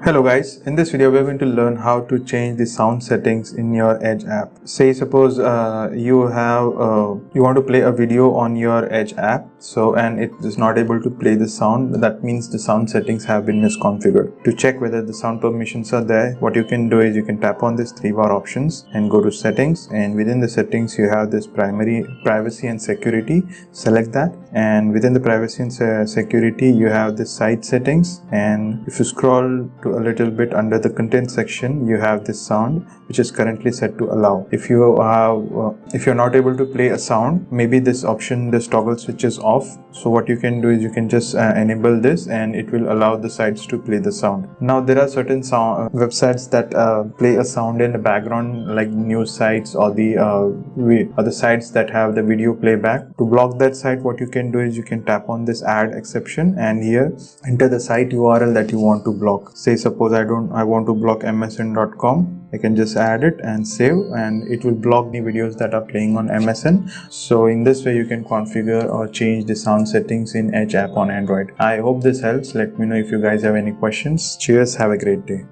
Hello guys, in this video we're going to learn how to change the sound settings in your Edge app. Say suppose you want to play a video on your Edge app, and it is not able to play the sound. That means the sound settings have been misconfigured. To check whether the sound permissions are there, what you can do is you can tap on this 3-bar options and go to settings, and within the settings you have this privacy and security. Select that, and within the privacy and security you have this site settings, and if you scroll to a little bit under the content section, you have this sound which is currently set to allow. If you're not able to play a sound, maybe this toggle switch is off. So what you can do is you can just enable this, and it will allow the sites to play the sound. Now there are certain websites that play a sound in the background, like news sites or the sites that have the video playback. To block that site, what you can do is you can tap on this add exception, and here enter the site URL that you want to block. Say suppose I want to block msn.com. I can just add it and save, and it will block the videos that are playing on MSN. So in this way you can configure or change the sound settings in Edge app on Android. I hope this helps. Let me know if you guys have any questions. Cheers, have a great day.